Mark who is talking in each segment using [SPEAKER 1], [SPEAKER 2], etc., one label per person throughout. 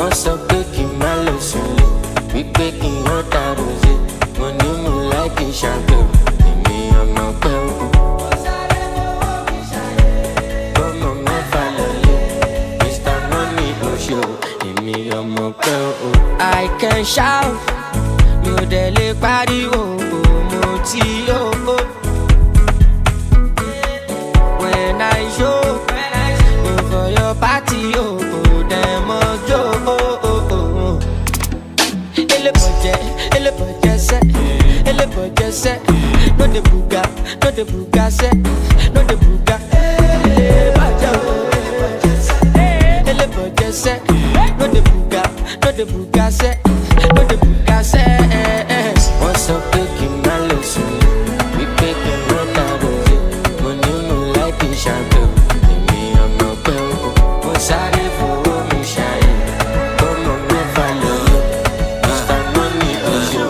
[SPEAKER 1] wọ́n sọ pé kí n má lọ sùnlé, wípé kí n yán tàròzé. Mo ní mo láìkí ṣàgbẹ̀, èmi ọmọ pẹ́ o. Bọ́mọ mẹ́fà lọ́lé, Mr. Money Oṣù, èmi ọmọ pẹ́ o. I can shout, mi ò dẹ̀ lè pariwo, mo ti yó. When I show, go for your party, dem ojo. Ele boje se, no de buga se, no de buga. Ele boje se, no de buga se, no de buga se. Wọ́n sọ pé kí n má lọ sùnlé, wípé kí n yán tàròzé. Mo ní mo láìkí ṣàgbẹ̀, èmi ọmọ pẹ́ o. Mo sáré fowó mi ṣàyè, bọ́mọ mẹ́fà lọ́lé, Mr. Money Oṣù,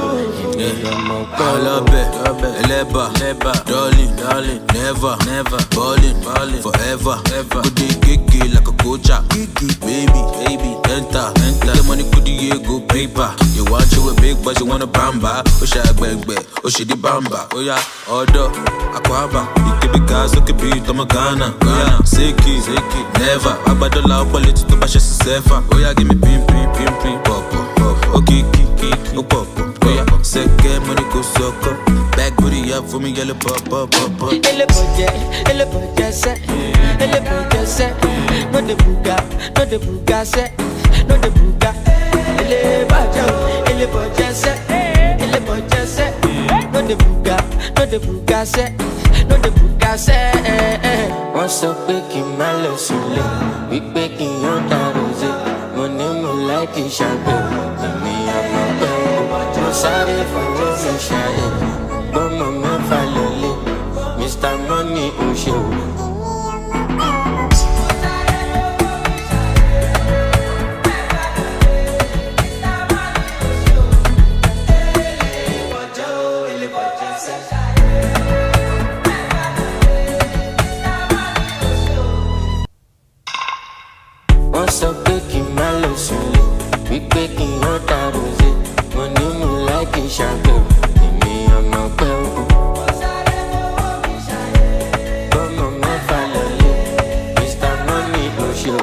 [SPEAKER 1] èmi ọmọ pẹ́ o.
[SPEAKER 2] Ọlọ́bẹ̀, ẹlẹ́bà, darling, never, ballin', forever. Kudi gigi like a coacha, baby, enter. The money kudi ye go paper. You want you a big but you wanna bamba. Osha gbẹgbẹ, oshidi bamba. Oya, ọ̀dọ̀, akwaba. Ikebi gas, okebi tọmọ Ghana. Seki, never. Agbadola ọpọlẹtì tó bá ṣe sí sẹ́fà. Oya give me pin, pọ̀pọ̀. Okiki, pọ̀pọ̀. Oya, sẹ́kẹ̀ money go sọ́kọ̀. Back booty up for me, yellow pop.
[SPEAKER 1] Ele boje se, no de buga se, no de buga. Ele boje se, no de buga se, no de buga se. Wọ́n sọ pé kí n má lọ sùnlé, wípé kí n yán tàròzé. Mo ní mo láìkí ṣàgbẹ̀, èmi ọmọ pẹ́ o. Mo sáré fowó mi ṣàyè, bọ́mọ mẹ́fà lọ́lé, Mr. Money Oṣù. Wọ́n sọ pé kí n má lọ sùnlé, wípé kí n yán tàròzé. Mo ní mo láìkí ṣàgbẹ̀, èmi ọmọ pẹ́ o. Bọ́mọ mẹ́fà lọ́lé, Mr. Money Oṣù,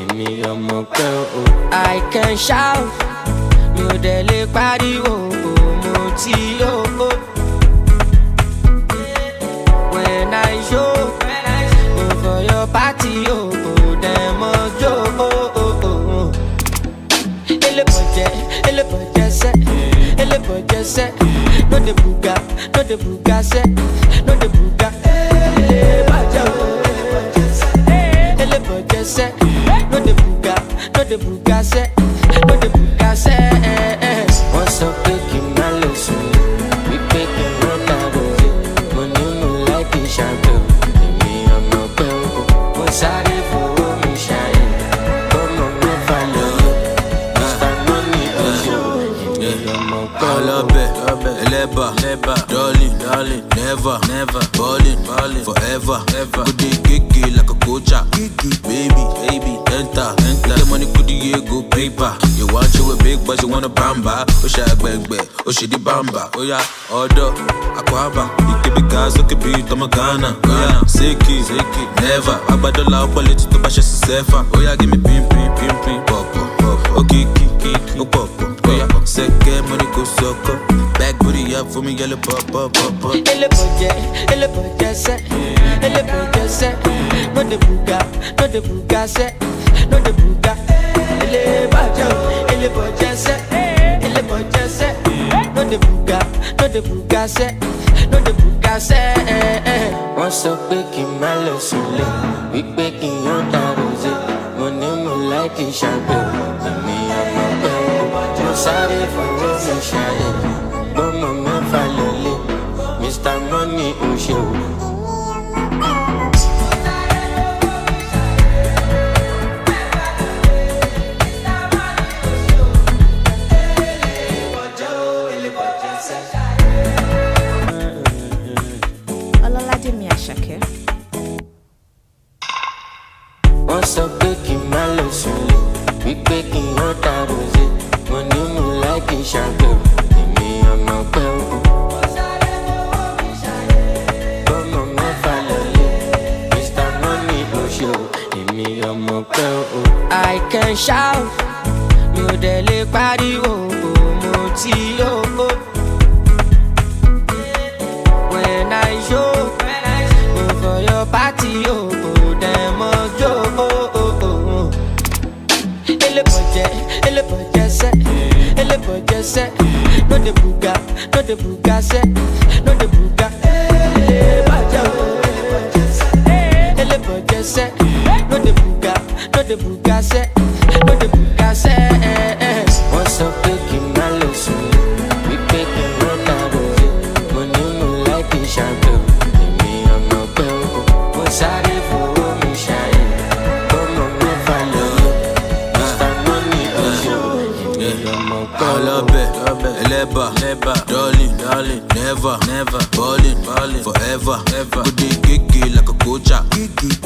[SPEAKER 1] èmi ọmọ pẹ́ o. I can shout, mi ò dẹ̀ lè pariwo, mo ti yó. When I show, go for your party, dem ojo. Ele boje se, no de buga se, no de buga. Ele boje se, no de buga se, no de buga se. Wọ́n sọ pé kí n má lọ sùnlé, wípé kí n yán tàròzé. Mo ní mo láìkí ṣàgbẹ̀, èmi ọmọ pẹ́ o. Mo sáré fowó mi ṣàyè, bọ́mọ mẹ́fà lọ́lé, Mr. Money Oṣù, èmi ọmọ pẹ́ o.
[SPEAKER 2] Ọlọ́bẹ̀, ẹlẹ́bà, darling, never, ballin', forever. Kudi gigi like a coacha, baby, enter. The money kudi ye go paper. You want you a big but you wanna bamba. Osha gbẹgbẹ, oshidi bamba. Oya, ọ̀dọ̀, akwaba. Ikebi gas, okebi tọmọ Ghana. Seki, never. Agbadola ọpọlẹtì tó bá ṣe sí sẹ́fà. Oya give me pin, pọ̀pọ̀. Okiki, pọ̀pọ̀. Oya, sẹ́kẹ̀ money go sọ́kọ̀. Back booty up for me, yellow pop.
[SPEAKER 1] Ele boje se, no de buga se, no de buga. Ele boje se, no de buga se, no de buga se. Wọ́n sọ pé kí n má lọ sùnlé, wípé kí n yán tàròzé. Mo ní mo láìkí ṣàgbẹ̀, èmi ọmọ pẹ́ o. Mo sáré fowó mi ṣàyè, bọ́mọ mẹ́fà lọ́lé, Mr. Money Oṣù.
[SPEAKER 3] Ọlọ́ládé Àṣàkẹ́.
[SPEAKER 1] Wọ́n sọ pé kí n má lọ sùnlé, wípé kí n yán tàròzé. mi ò dẹ̀ lè pariwo mo ti yó. When I show for your party, dem must go. Ele boje se, no de buga se, no de buga. Ele boje se, no de buga se, no de buga se. What's up, baby, my lotion? We baking on that rose. Money mo like the shampoo. Me I'm not bell. What's out there for me shine? Come on, me follow you. Mr. Money,
[SPEAKER 2] all up it, eleba, darling, never, ballin', forever. Could they kiki like a coacha,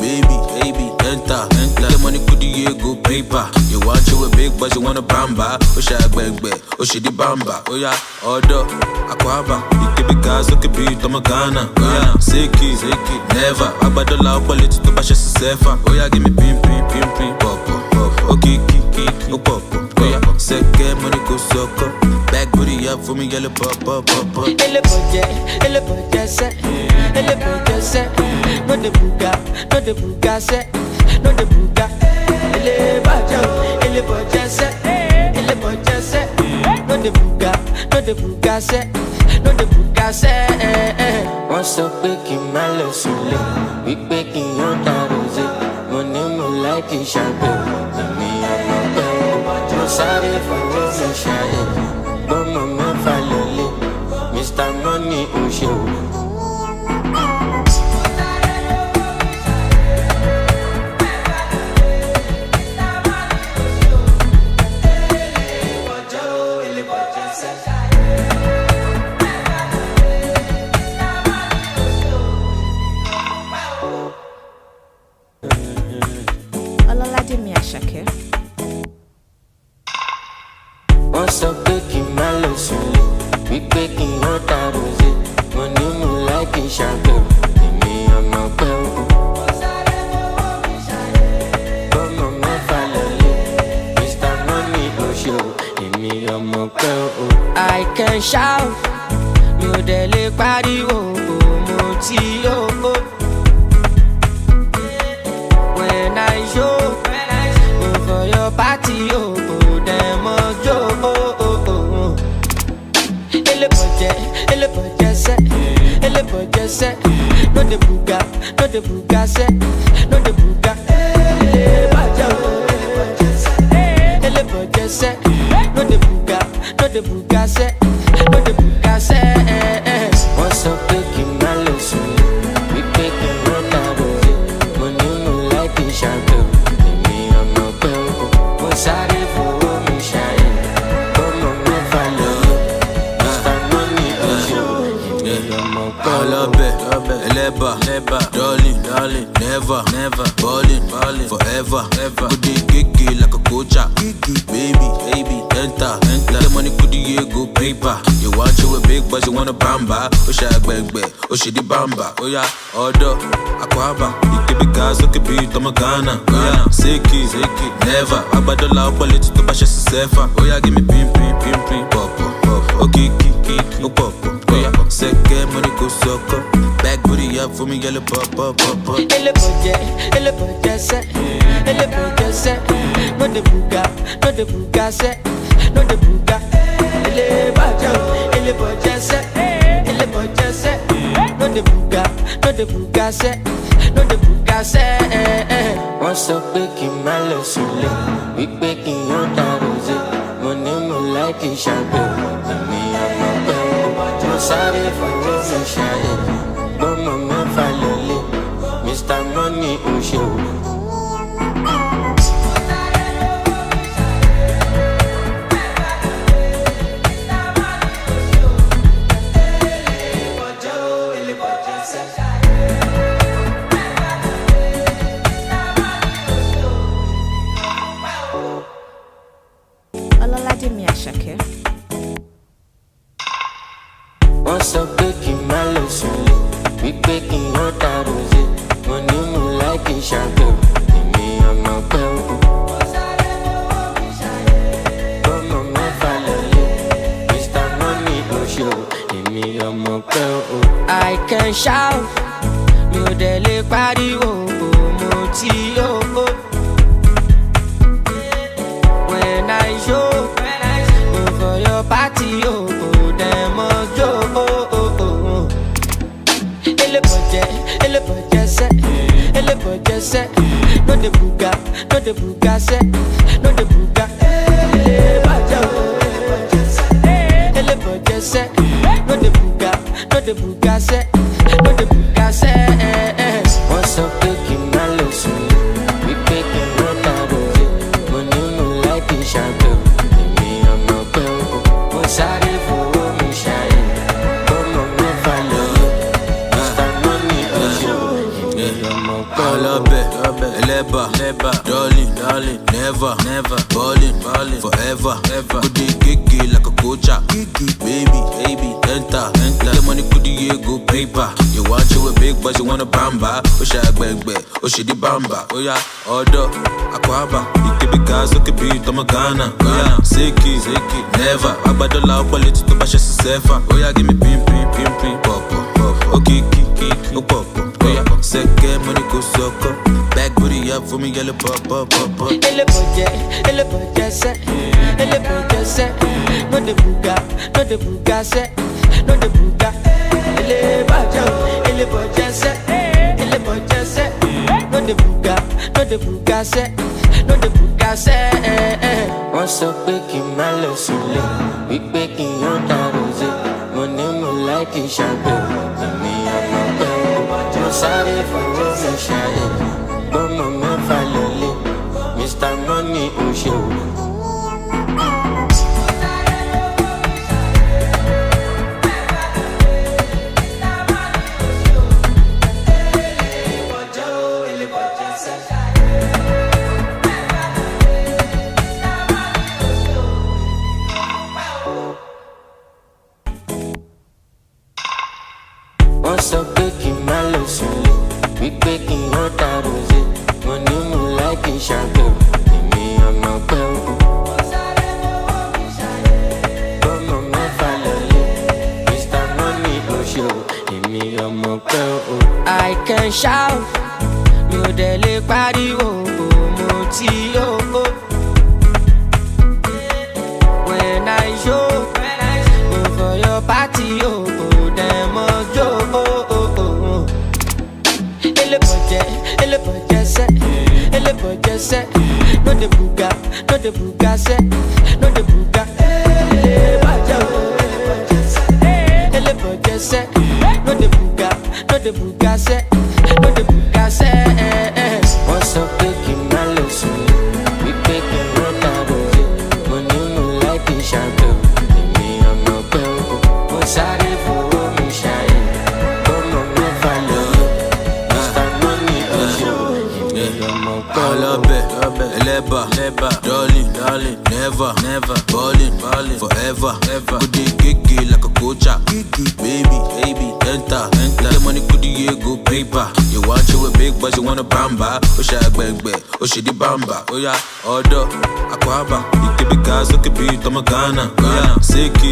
[SPEAKER 2] baby, enter. The money could you go paper. You want you a big, but you want a bamba. Oh, shag bang, oh, she the bamba. Oh, yeah, order, aquaba. It could be gas, it could be Tomagana. Oh, yeah, Seki, never. Abadola, politics to bash a sefa. Oh, yeah, give me pim, pop. Oh, kiki, oh, pop. Oh, yeah, second money go sucker. Back booty up for me, yellow pop.
[SPEAKER 1] Ele boje se, no de buga se, no de buga. Ele boje se, no de buga se, no de buga se. Wọ́n sọ pé kí n má lọ sùnlé, wípé kí n yán dàrúzé. Mo ní mo láìkì ṣàgbéwò, èmi ọmọ pẹ̀lú. Mo sáré fọwọ́ mi ṣàyẹ̀, gbọ́mọ mẹ́fà lọ́lé. Mr. Money ń ṣe o.
[SPEAKER 3] Ọlọ́ládèmí Àṣàkẹ́.
[SPEAKER 1] Wọ́n sọ pé kí n má lọ sùnlé, wípé kí n yán dàrúzé. Mo ní mo láìkì ṣàgbéwò, èmi ọmọ pẹ̀lú. Gbọ́mọ mẹ́fà lọ́lé, Mr. Money ń ṣe o, èmi ọmọ pẹ̀lú. I can shout, mi ò dẹ̀ lè pariwo mo ti yó. When I show for your party, dem must go. Ele boje se, no de buga se, no de buga. Ele boje se, no de buga se, no de buga se. Wọ́n sọ pé kí n má lọ sùnlé, wípé kí n yán dàrúzé. Mo ní mo láìkì ṣàgbéwò, èmi ọmọ pẹ̀lú. Mo sáré fowó mi ṣàyẹ̀, gbọ́mọ mẹ́fà lọ́lé. Mr. Money ń ṣe o, èmi ọmọ
[SPEAKER 2] all
[SPEAKER 1] pẹ̀lú.
[SPEAKER 2] up it, eleba, darling, never, ballin', forever. Could they kiki like a coacha, baby, enter. The money could you go paper. You want you a big, but you want a bamba. Oh, shag bang, oh, she the bamba. Oh, yeah, order, aquaba. It could be gas, it could be Tomagana. Oh, yeah, Seki, never. Abadola, politics to bash a sefa. Oh, yeah, give me pim, pop. Oh, kiki, oh, pop. Oh, yeah, second money go sucker. Back booty up for me, yellow pop.
[SPEAKER 1] Ele boje se, no de buga se, no de buga. Ele boje se, no de buga se, no de buga se. Wọ́n sọ pé kí n má lọ sùnlé, wípé kí n yán dàrúzé. Mo ní mo láìkì ṣàgbéwò, èmi ọmọ pẹ̀lú. Mo sáré fọwọ́ mi ṣàyẹ̀, gbọ́mọ mẹ́fà lọ́lé. Mr. Money ń ṣe o.
[SPEAKER 3] Ọlọ́ládèmí Àṣàkẹ́.
[SPEAKER 1] Wọ́n sọ pé kí n má lọ sùnlé, wípé kí n yán dàrúzé. Mo ní mo láìkì ṣàgbéwò, èmi ọmọ pẹ̀lú. I can shout, mi ò dẹ̀ lè pariwo, mo ti yó. When I show, go for your party, dem must go. Ele boje se, no de buga se, no de buga. Ele boje se, no de buga se, no de buga se. Wọ́n sọ pé kí n má lọ sùn, wípé kí n má dàrú sí. Mo ní mo láìpẹ́ ìṣàgbẹ̀, èmi ọmọ pẹ́ o. Mo sáré fowó mi ṣàyè, ọmọ mẹ́fà lọ́yọ̀. Mr. Money ọ̀ṣọ́, èmi ọmọ pẹ́ o.
[SPEAKER 2] Ọlọ́bẹ̀, ẹlẹ́bà, darling, never, ballin', forever. Good day, gigi like a coacha. Baby, enter. The money could go paper. You want you a big but you wanna bamba. Push a bang, oh she di bamba. Oh yeah, order, aquaba. You can be gas, you can be Tomagana. Oh yeah, Seki, never. Abadola, quality to bash a sefa. Oh yeah, give me pim, pop. Oh kiki, oh pop. Oh yeah, second money go suck up. Back booty up for me, yellow pop.
[SPEAKER 1] Ele boje se, no de buga se, no de buga. Ele boje se, no de buga se, no de buga se. Wọ́n sọ pé kí n má lọ sílé, wípé kí n yán dàrú sí. Mo ní mo láìkí ìṣàgbẹ̀, èmi ọmọ pẹ́ o. Mo sáré fowó mi ṣàyè, ọmọ mẹ́fà lọ́lẹ̀. Mr. Money ọ̀ṣọ́. Wọ́n sọ pé kí n má lọ sílé, wípé kí n yán dàrú sí. Mo ní mo láìkí ìṣàgbẹ̀, èmi ọmọ pẹ́ o. Ọmọ mẹ́fà lọ́lẹ̀, Mr. Money ọ̀ṣọ́, èmi ọmọ pẹ́ o. I can shout, mi ò dẹ̀ lè pariwo, mo ti yó. When I show, go for your party, dem must go. Ele boje se, no de buga se, no de buga. Ele boje se, no de buga se, no de buga se. Wọ́n sọ pé kí n má lọ sùn, wípé kí n má dàrú sí. Mo ní mo láìpẹ́ ìṣàgbẹ̀, èmi ọmọ pẹ́ o. Mo sáré fowó mi ṣàyè, ọmọ mẹ́fà lọ́yọ̀. Mr. Money ọ̀ṣọ́, èmi ọmọ pẹ́ o.
[SPEAKER 2] Ọlọ́bẹ̀, ẹlẹ́bà, darling, never, ballin', forever. Good day, gigi like a coacha. Baby, enter. The money could go paper. You want you a big but you wanna bamba. Push a bang, oh she di bamba. Oh yeah, order, aquaba. You can be gas, you can be Tomagana. Oh yeah, Seki,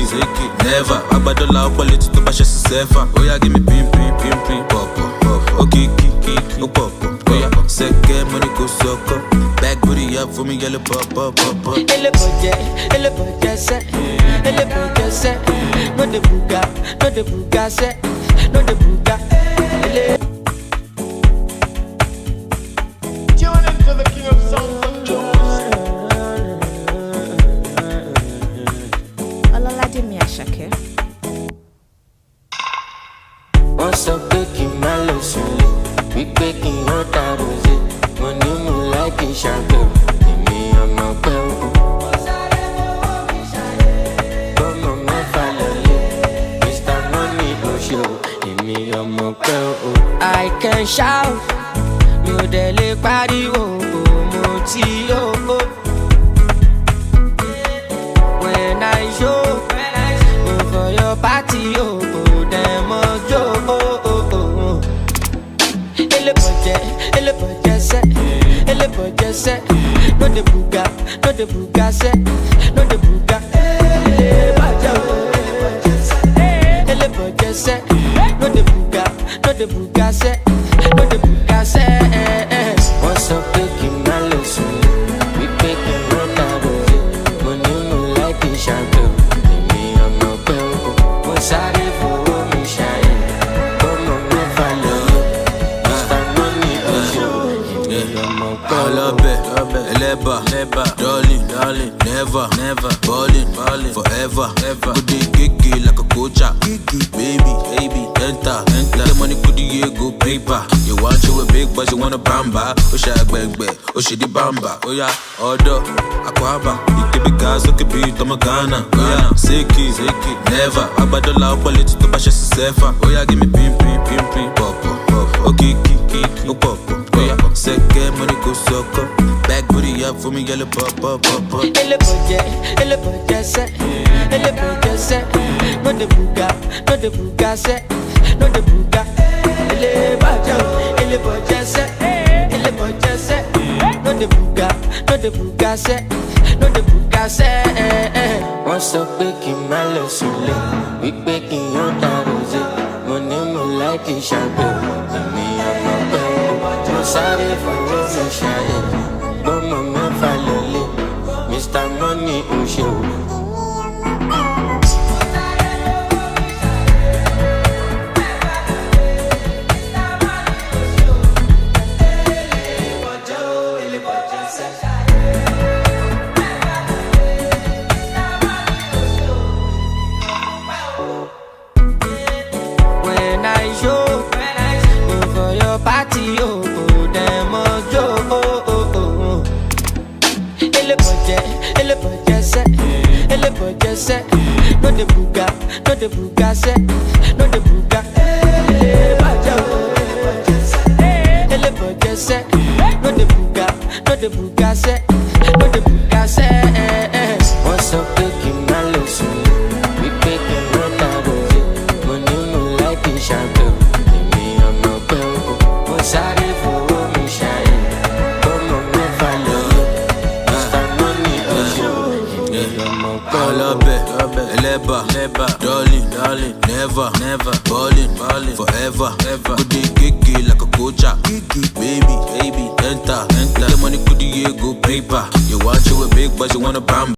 [SPEAKER 2] never. Abadola, quality to bash a sefa. Oh yeah, give me pim, pop. Oh kiki, oh pop. Oh yeah, second money go suck up. Back booty up for me, yellow pop.
[SPEAKER 1] Ele boje se, no de buga se, no de buga.
[SPEAKER 4] Tune into the king of sounds of Jones.
[SPEAKER 3] Ọlọ́ládé mi Àṣàkẹ́.
[SPEAKER 1] Wọ́n sọ pé kí n má lọ sílé, wípé kí n yán dàrú sí. Mo ní mo láìkí ìṣàgbẹ̀, èmi ọmọ pẹ́ o. Ọmọ mẹ́fà lọ́lẹ̀, Mr. Money ọ̀ṣọ́, èmi ọmọ pẹ́ o. I can shout, mi ò dẹ̀ lè pariwo, mo ti yó. When I show, go for your party, dem must go. Ele boje se, no de buga se, no de buga. Ele boje se. the buga, no the buga se, no the buga se. What's up, taking my lesson? We taking no time. Money no like the shadow. Me I'm no bell. What's out for me shine? Come on, no follow. Mr. Money
[SPEAKER 2] I love it, Eleba, darling, never, ballin', forever, Good day, kiki like a coacha, baby, enter, the money could go paper. You want you a big boss, you want a bamba, shag bang, she the bamba, yeah, order, aquaba, it could be gas, it could be Tomagana, Seki, never, Abadola, politics to bash a sefa, give me pim, pop, kiki, pop. Second money go sucker. Back booty up for me, yellow pop.
[SPEAKER 1] Elle budget set. No the buga set. No the buga. Elle budget set. No the buga set. No the buga set. Once up baking my lesson, we baking your rose. Money no like it champagne. Me I'm not sorry for losing shine. But mama follow Mr. Money who show. When I show for your party, Elle budget set. No the buga set. No the buga. Elle budget set. No the buga set. No the buga set. What's up, taking my lesson? We taking no time. Money no like the shadow. Me I'm no bell. What's out for me shine? Come on, no follow. Mr. Money
[SPEAKER 2] I love it, Eleba, darling, never, ballin', forever, Good day, kiki like a coacha, baby, enter, the money could go paper. You want you a big boss, you want a bamba.